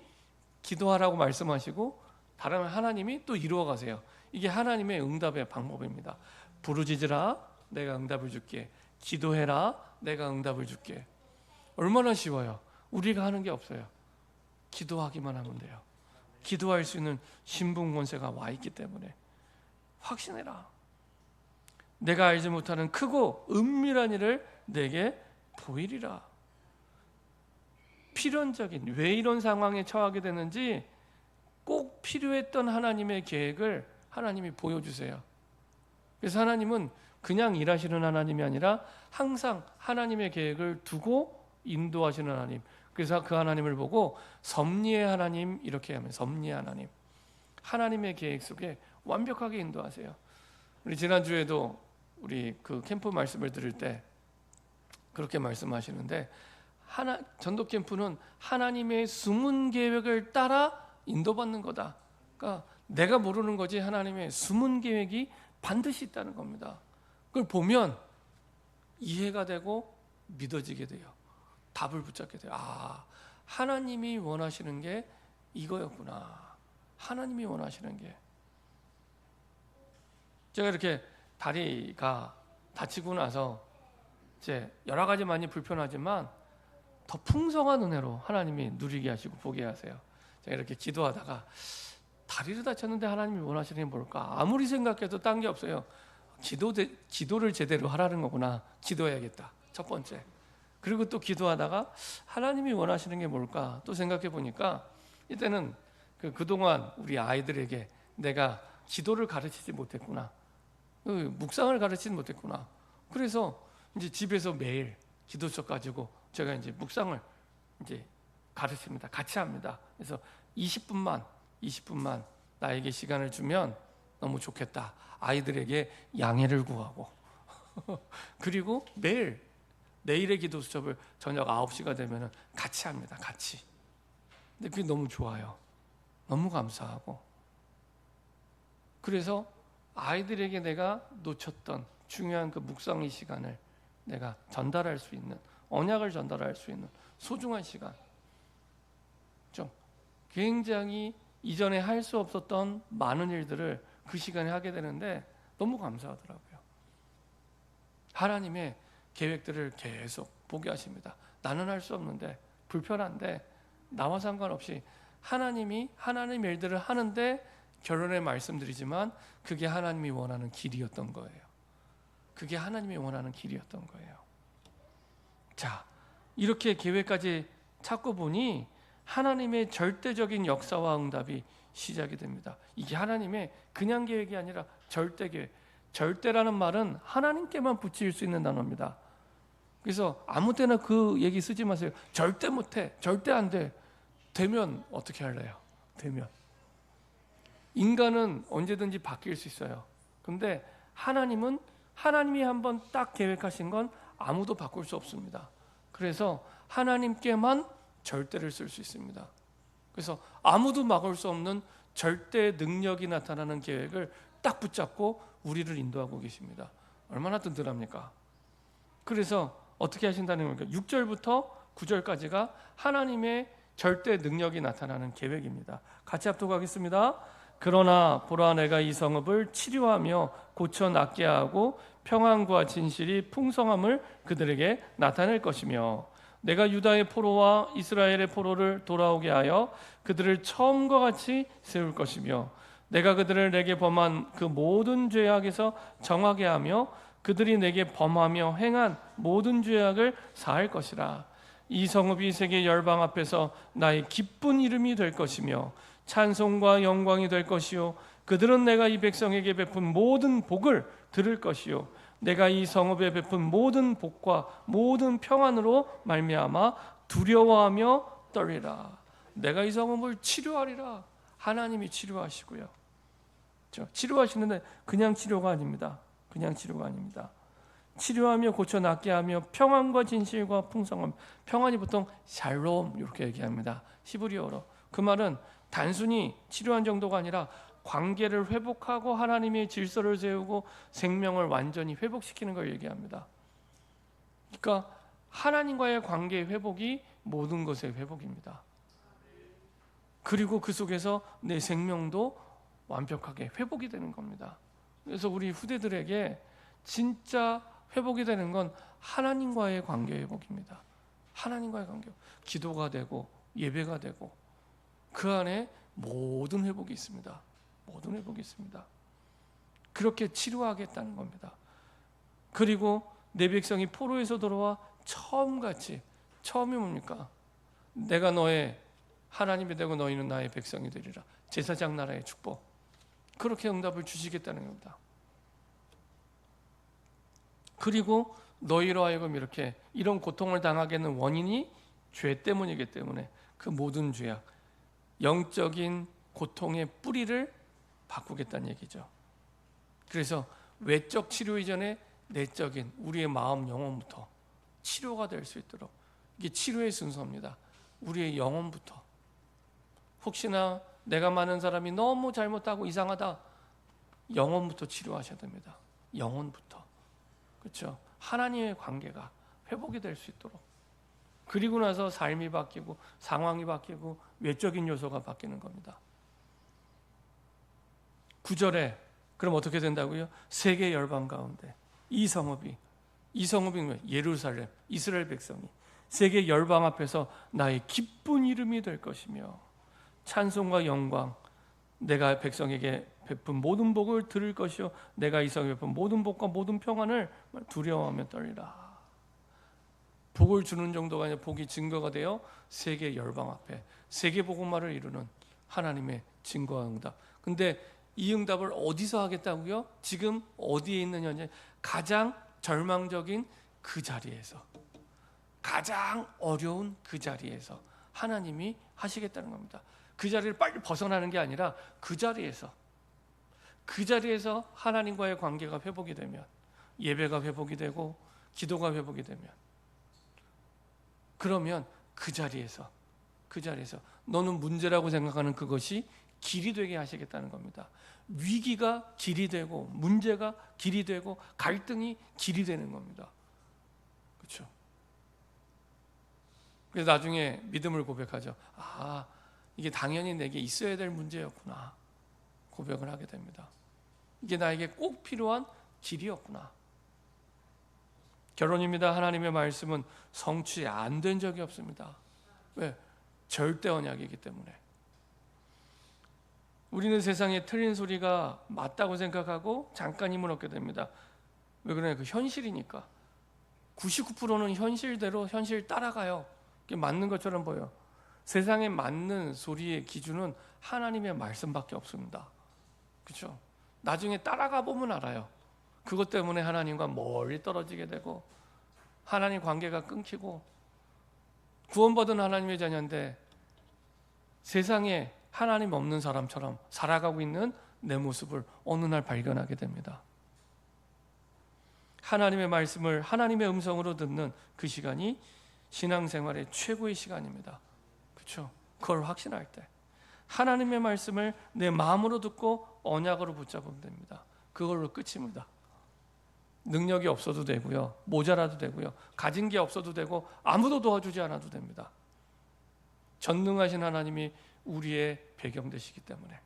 기도하라고 말씀하시고 다른 하나님이 또 이루어 가세요. 이게 하나님의 응답의 방법입니다. 부르짖으라 내가 응답을 줄게. 기도해라 내가 응답을 줄게. 얼마나 쉬워요. 우리가 하는 게 없어요. 기도하기만 하면 돼요. 기도할 수 있는 신분 권세가 와 있기 때문에 확신해라. 내가 알지 못하는 크고 은밀한 일을 내게 보이리라. 필연적인, 왜 이런 상황에 처하게 되는지 꼭 필요했던 하나님의 계획을 하나님이 보여주세요. 그래서 하나님은 그냥 일하시는 하나님이 아니라 항상 하나님의 계획을 두고 인도하시는 하나님. 그래서 그 하나님을 보고 섭리의 하나님 이렇게 하면 섭리의 하나님. 하나님의 계획 속에 완벽하게 인도하세요. 우리 지난주에도 우리 그 캠프 말씀을 들을 때 그렇게 말씀하시는데 전도 캠프는 하나님의 숨은 계획을 따라 인도받는 거다. 그러니까 내가 모르는 거지 하나님의 숨은 계획이 반드시 있다는 겁니다. 그걸 보면 이해가 되고 믿어지게 돼요. 답을 붙잡게 돼요. 아, 하나님이 원하시는 게 이거였구나. 하나님이 원하시는 게. 제가 이렇게 다리가 다치고 나서 이제 여러 가지 많이 불편하지만 더 풍성한 은혜로 하나님이 누리게 하시고 보게 하세요. 제가 이렇게 기도하다가 다리를 다쳤는데 하나님이 원하시는 게 뭘까? 아무리 생각해도 딴 게 없어요. 기도를 제대로 하라는 거구나. 기도해야겠다. 첫 번째. 그리고 또 기도하다가 하나님이 원하시는 게 뭘까? 또 생각해 보니까 이때는 그동안 우리 아이들에게 내가 기도를 가르치지 못했구나. 묵상을 가르치지 못했구나. 그래서 이제 집에서 매일 기도책 가지고 제가 이제 묵상을 이제 가르칩니다. 같이 합니다. 그래서 20분만 나에게 시간을 주면 너무 좋겠다. 아이들에게 양해를 구하고 그리고 내일의 기도 수첩을 저녁 9시가 되면 같이 합니다. 같이. 근데 그게 너무 좋아요. 너무 감사하고. 그래서 아이들에게 내가 놓쳤던 중요한 그 묵상의 시간을 내가 전달할 수 있는, 언약을 전달할 수 있는 소중한 시간. 좀 굉장히 이전에 할 수 없었던 많은 일들을 그 시간에 하게 되는데 너무 감사하더라고요. 하나님의 계획들을 계속 보게 하십니다. 나는 할 수 없는데, 불편한데, 나와 상관없이 하나님이 하나님 일들을 하는데 결론에 말씀드리지만 그게 하나님이 원하는 길이었던 거예요. 그게 하나님이 원하는 길이었던 거예요. 자, 이렇게 계획까지 찾고 보니 하나님의 절대적인 역사와 응답이 시작이 됩니다. 이게 하나님의 그냥 계획이 아니라 절대 계획. 절대라는 말은 하나님께만 붙일 수 있는 단어입니다. 그래서 아무 때나 그 얘기 쓰지 마세요. 절대 못해. 절대 안 돼. 되면 어떻게 할래요? 되면. 인간은 언제든지 바뀔 수 있어요. 근데 하나님은 하나님이 한번 딱 계획하신 건 아무도 바꿀 수 없습니다. 그래서 하나님께만 절대를 쓸 수 있습니다. 그래서 아무도 막을 수 없는 절대 능력이 나타나는 계획을 딱 붙잡고 우리를 인도하고 계십니다. 얼마나 든든합니까? 그래서 어떻게 하신다는 겁니까? 6절부터 9절까지가 하나님의 절대 능력이 나타나는 계획입니다. 같이 합독하겠습니다. 그러나 보라 내가 이 성읍을 치료하며 고쳐 낫게 하고 평안과 진실이 풍성함을 그들에게 나타낼 것이며 내가 유다의 포로와 이스라엘의 포로를 돌아오게 하여 그들을 처음과 같이 세울 것이며 내가 그들을 내게 범한 그 모든 죄악에서 정하게 하며 그들이 내게 범하며 행한 모든 죄악을 사할 것이라. 이 성읍이 세계 열방 앞에서 나의 기쁜 이름이 될 것이며 찬송과 영광이 될 것이요 그들은 내가 이 백성에게 베푼 모든 복을 들을 것이요 내가 이 성읍에 베푼 모든 복과 모든 평안으로 말미암아 두려워하며 떨리라. 내가 이 성읍을 치료하리라. 하나님이 치료하시고요. 치료하시는데 그냥 치료가 아닙니다. 그냥 치료가 아닙니다. 치료하며 고쳐 낫게 하며 평안과 진실과 풍성함. 평안이 보통 샬롬 이렇게 얘기합니다. 히브리어로. 그 말은 단순히 치료한 정도가 아니라 관계를 회복하고 하나님의 질서를 세우고 생명을 완전히 회복시키는 걸 얘기합니다. 그러니까 하나님과의 관계 회복이 모든 것의 회복입니다. 그리고 그 속에서 내 생명도 완벽하게 회복이 되는 겁니다. 그래서 우리 후대들에게 진짜 회복이 되는 건 하나님과의 관계 회복입니다. 하나님과의 관계, 기도가 되고 예배가 되고 그 안에 모든 회복이 있습니다. 모든 회복이 있습니다. 그렇게 치료하겠다는 겁니다. 그리고 내 백성이 포로에서 돌아와 처음이 뭡니까? 내가 너의 하나님이 되고 너희는 나의 백성이 되리라. 제사장 나라의 축복. 그렇게 응답을 주시겠다는 겁니다. 그리고 너희로 하여금 이런 고통을 당하게 하는 원인이 죄 때문이기 때문에 그 모든 죄악, 영적인 고통의 뿌리를 바꾸겠다는 얘기죠. 그래서 외적 치료 이전에 내적인 우리의 마음, 영혼부터 치료가 될 수 있도록, 이게 치료의 순서입니다. 우리의 영혼부터. 혹시나 내가 많은 사람이 너무 잘못하고 이상하다, 영혼부터 치료하셔야 됩니다. 영혼부터. 그렇죠? 하나님의 관계가 회복이 될 수 있도록. 그리고 나서 삶이 바뀌고 상황이 바뀌고 외적인 요소가 바뀌는 겁니다. 9절에 그럼 어떻게 된다고요? 세계 열방 가운데 이 성읍이 예루살렘, 이스라엘 백성이 세계 열방 앞에서 나의 기쁜 이름이 될 것이며 찬송과 영광, 내가 백성에게 베푼 모든 복을 들을 것이요 내가 이 성에 베푼 모든 복과 모든 평안을 두려워하며 떨리라. 복을 주는 정도가 아니라 복이 증거가 되어 세계 열방 앞에 세계 복음화를 이루는 하나님의 증거와 응답. 근데 이 응답을 어디서 하겠다고요? 지금 어디에 있는 현재 가장 절망적인 그 자리에서, 가장 어려운 그 자리에서 하나님이 하시겠다는 겁니다. 그 자리를 빨리 벗어나는 게 아니라 그 자리에서 하나님과의 관계가 회복이 되면, 예배가 회복이 되고 기도가 회복이 되면, 그러면 그 자리에서 너는 문제라고 생각하는 그것이 길이 되게 하시겠다는 겁니다. 위기가 길이 되고 문제가 길이 되고 갈등이 길이 되는 겁니다. 그렇죠? 그래서 나중에 믿음을 고백하죠. 아, 이게 당연히 내게 있어야 될 문제였구나. 고백을 하게 됩니다. 이게 나에게 꼭 필요한 길이었구나. 결론입니다. 하나님의 말씀은 성취 안 된 적이 없습니다. 왜? 절대 언약이기 때문에. 우리는 세상에 틀린 소리가 맞다고 생각하고 잠깐 힘을 얻게 됩니다. 왜 그러냐? 그 현실이니까. 99%는 현실대로 현실 따라가요. 그게 맞는 것처럼 보여. 세상에 맞는 소리의 기준은 하나님의 말씀밖에 없습니다. 그렇죠? 나중에 따라가 보면 알아요. 그것 때문에 하나님과 멀리 떨어지게 되고 하나님 관계가 끊기고, 구원받은 하나님의 자녀인데 세상에 하나님 없는 사람처럼 살아가고 있는 내 모습을 어느 날 발견하게 됩니다. 하나님의 말씀을 하나님의 음성으로 듣는 그 시간이 신앙생활의 최고의 시간입니다. 그렇죠? 그걸 확신할 때 하나님의 말씀을 내 마음으로 듣고 언약으로 붙잡으면 됩니다. 그걸로 끝입니다. 능력이 없어도 되고요, 모자라도 되고요, 가진 게 없어도 되고 아무도 도와주지 않아도 됩니다. 전능하신 하나님이 우리의 배경 되시기 때문에.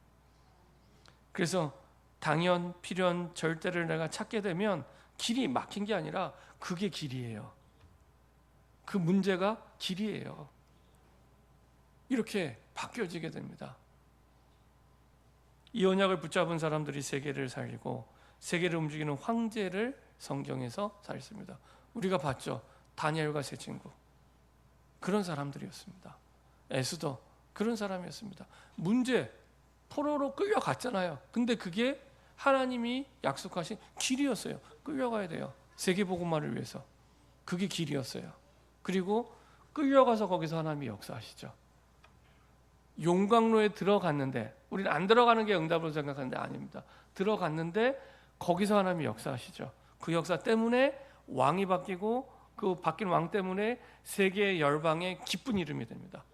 그래서 당연, 필연, 절대를 내가 찾게 되면 길이 막힌 게 아니라 그게 길이에요. 그 문제가 길이에요. 이렇게 바뀌어지게 됩니다. 이 언약을 붙잡은 사람들이 세계를 살리고 세계를 움직이는 황제를 성경에서 살습니다. 우리가 봤죠. 다니엘과 세 친구. 그런 사람들이었습니다. 에스더 그런 사람이었습니다. 문제, 포로로 끌려갔잖아요. 근데 그게 하나님이 약속하신 길이었어요. 끌려가야 돼요. 세계복음화를 위해서. 그게 길이었어요. 그리고 끌려가서 거기서 하나님이 역사하시죠. 용광로에 들어갔는데, 우리는 안 들어가는 게 응답으로 생각하는데 아닙니다. 들어갔는데 거기서 하나님이 역사하시죠. 그 역사 때문에 왕이 바뀌고 그 바뀐 왕 때문에 세계 열방의 기쁜 이름이 됩니다.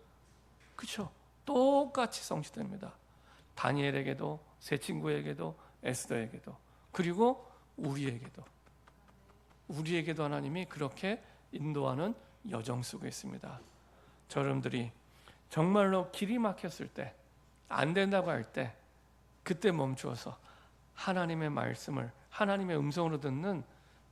그렇죠? 똑같이 성취됩니다. 다니엘에게도, 세 친구에게도, 에스더에게도, 그리고 우리에게도 하나님이 그렇게 인도하는 여정 속에 있습니다. 저 여러분들이 정말로 길이 막혔을 때, 안 된다고 할 때, 그때 멈추어서 하나님의 말씀을 하나님의 음성으로 듣는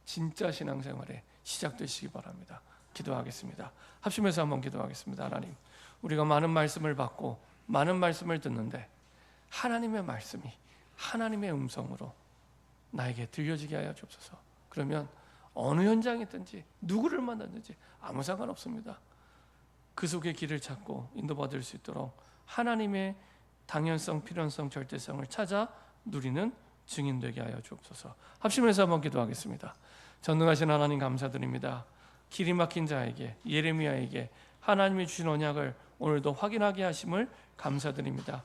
진짜 신앙생활에 시작되시기 바랍니다. 기도하겠습니다. 합심해서 한번 기도하겠습니다. 하나님, 우리가 많은 말씀을 받고 많은 말씀을 듣는데 하나님의 말씀이 하나님의 음성으로 나에게 들려지게 하여 주옵소서. 그러면 어느 현장이든지 누구를 만나든지 아무 상관없습니다. 그 속에 길을 찾고 인도받을 수 있도록 하나님의 당연성, 필연성, 절대성을 찾아 누리는 증인 되게 하여 주옵소서. 합심해서 한번 기도하겠습니다. 전능하신 하나님 감사드립니다. 길이 막힌 자에게, 예레미야에게 하나님이 주신 언약을 오늘도 확인하게 하심을 감사드립니다.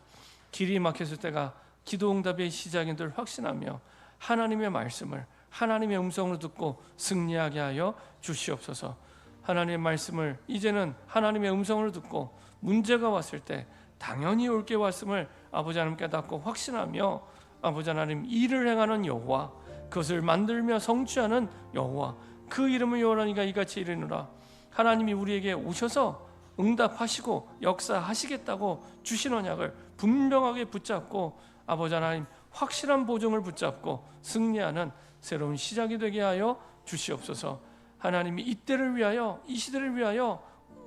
길이 막혔을 때가 기도 응답의 시작인 줄 확신하며 하나님의 말씀을 하나님의 음성으로 듣고 승리하게 하여 주시옵소서. 하나님의 말씀을 이제는 하나님의 음성으로 듣고 문제가 왔을 때 당연히 올 게 왔음을 아버지 하나님 깨닫고 확신하며 아버지 하나님 일을 행하는 여호와, 그것을 만들며 성취하는 여호와, 그 이름을 여호와니가 이같이 이르노라. 하나님이 우리에게 오셔서 응답하시고 역사하시겠다고 주신 언약을 분명하게 붙잡고 아버지 하나님 확실한 보증을 붙잡고 승리하는 새로운 시작이 되게 하여 주시옵소서. 하나님이 이때를 위하여, 이 시대를 위하여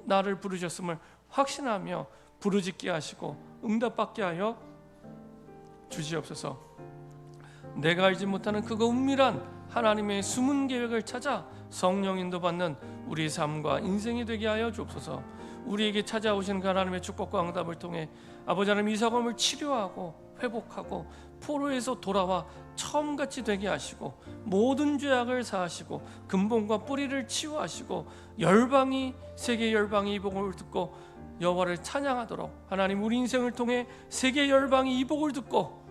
나를 부르셨음을 확신하며 부르짖게 하시고 응답받게 하여 주시옵소서. 내가 알지 못하는 그거 은밀한 하나님의 숨은 계획을 찾아 성령 인도받는 우리 삶과 인생이 되게 하여 주옵소서. 우리에게 찾아오신 그 하나님의 축복과 응답을 통해 아버지 하나님 이사감을 치료하고 회복하고 포로에서 돌아와 처음같이 되게 하시고 모든 죄악을 사하시고 근본과 뿌리를 치유하시고 열방이, 세계 열방이 이 복음을 듣고 여호와를 찬양하도록 하나님 우리 인생을 통해 세계 열방이 이 복을 듣고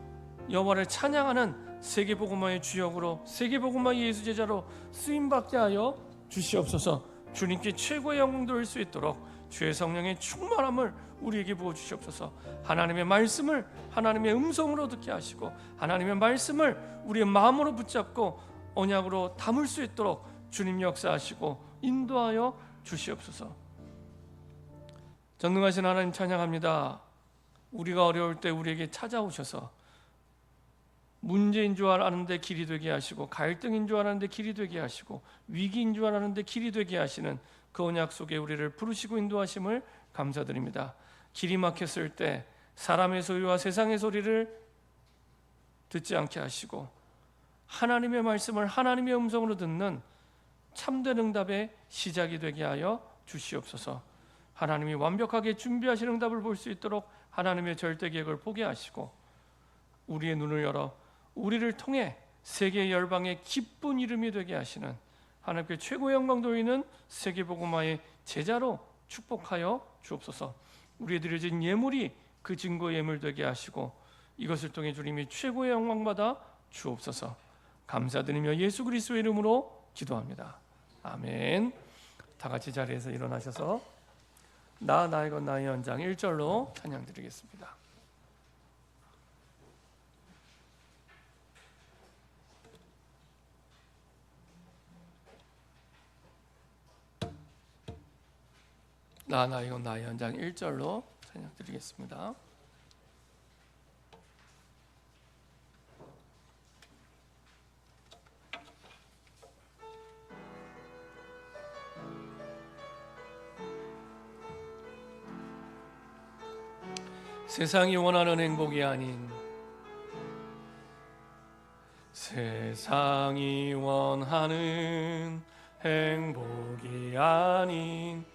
여호와를 찬양하는 세계 복음화의 주역으로, 세계 복음화의 예수 제자로 쓰임받게 하여 주시옵소서. 주님께 최고의 영광 돌릴 수 있도록 주의 성령의 충만함을 우리에게 부어주시옵소서. 하나님의 말씀을 하나님의 음성으로 듣게 하시고 하나님의 말씀을 우리의 마음으로 붙잡고 언약으로 담을 수 있도록 주님 역사하시고 인도하여 주시옵소서. 전능하신 하나님 찬양합니다. 우리가 어려울 때 우리에게 찾아오셔서 문제인 줄 알았는데 길이 되게 하시고 갈등인 줄 알았는데 길이 되게 하시고 위기인 줄 알았는데 길이 되게 하시는 그 언약 속에 우리를 부르시고 인도하심을 감사드립니다. 길이 막혔을 때 사람의 소리와 세상의 소리를 듣지 않게 하시고 하나님의 말씀을 하나님의 음성으로 듣는 참된 응답의 시작이 되게 하여 주시옵소서. 하나님이 완벽하게 준비하신 응답을 볼 수 있도록 하나님의 절대 계획을 보게 하시고 우리의 눈을 열어 우리를 통해 세계 열방의 기쁜 이름이 되게 하시는 하나님께 최고의 영광 돌리는 세계복음화의 제자로 축복하여 주옵소서. 우리에 드려진 예물이 그 증거 예물 되게 하시고 이것을 통해 주님이 최고의 영광 받아 주옵소서. 감사드리며 예수 그리스도의 이름으로 기도합니다. 아멘. 다 같이 자리에서 일어나셔서 나의 것 나의 연장 1절로 찬양 드리겠습니다. 나의 것 나의 연장 1절로 찬양 드리겠습니다. 세상이 원하는 행복이 아닌 세상이 원하는 행복이 아닌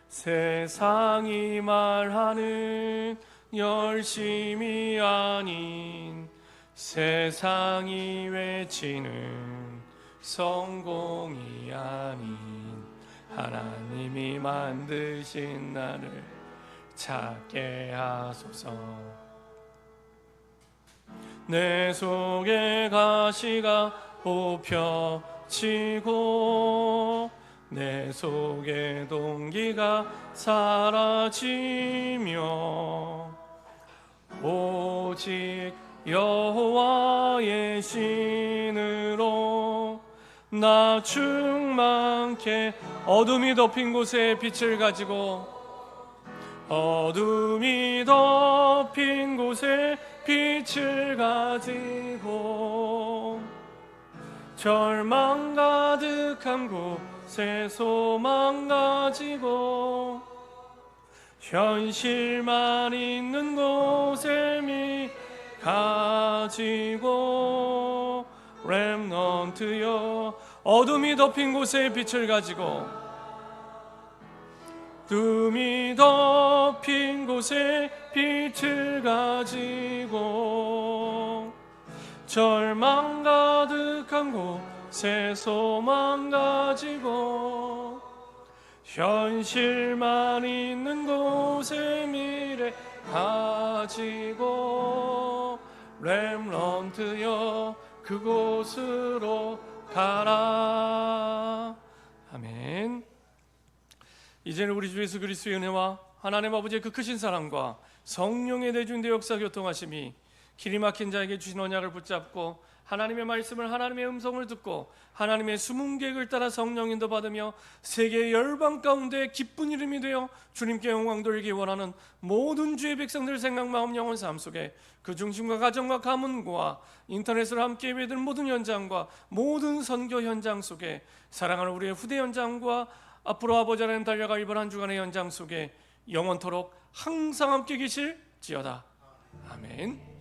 세상이 말하는 열심이 아닌 세상이 외치는 성공이 아닌 하나님이 만드신 나를 찾게 하소서. 내 속에 가시가 뽑혀지고 내 속의 동기가 사라지며 오직 여호와의 신으로 나 충만케 어둠이 덮인 곳에 빛을 가지고 어둠이 덮인 곳에 빛을 가지고 절망 가득한 곳에 소망 가지고 현실만 있는 곳에 미 가지고 렘넌트여 어둠이 덮인 곳에 빛을 가지고 어둠이 덮인 곳에 빛을 가지고 절망 가득한 곳에 소망 가지고 현실만 있는 곳에 미래 가지고 렘넌트여 그곳으로 가라. 아멘. 이제는 우리 주 예수 그리스도의 은혜와 하나님 아버지의 그 크신 사랑과 성령의 내주인대 역사 교통하심이 길이 막힌 자에게 주신 언약을 붙잡고 하나님의 말씀을 하나님의 음성을 듣고 하나님의 숨은 계획을 따라 성령 인도 받으며 세계 열방 가운데 기쁜 이름이 되어 주님께 영광 돌리기 원하는 모든 주의 백성들 생각 마음 영혼 삶 속에 그 중심과 가정과 가문과 인터넷으로 함께 예배드린 모든 현장과 모든 선교 현장 속에 사랑하는 우리의 후대 현장과 앞으로 아버지 하나님 달려갈 이번 한 주간의 현장 속에 영원토록 항상 함께 계실지어다. 아멘.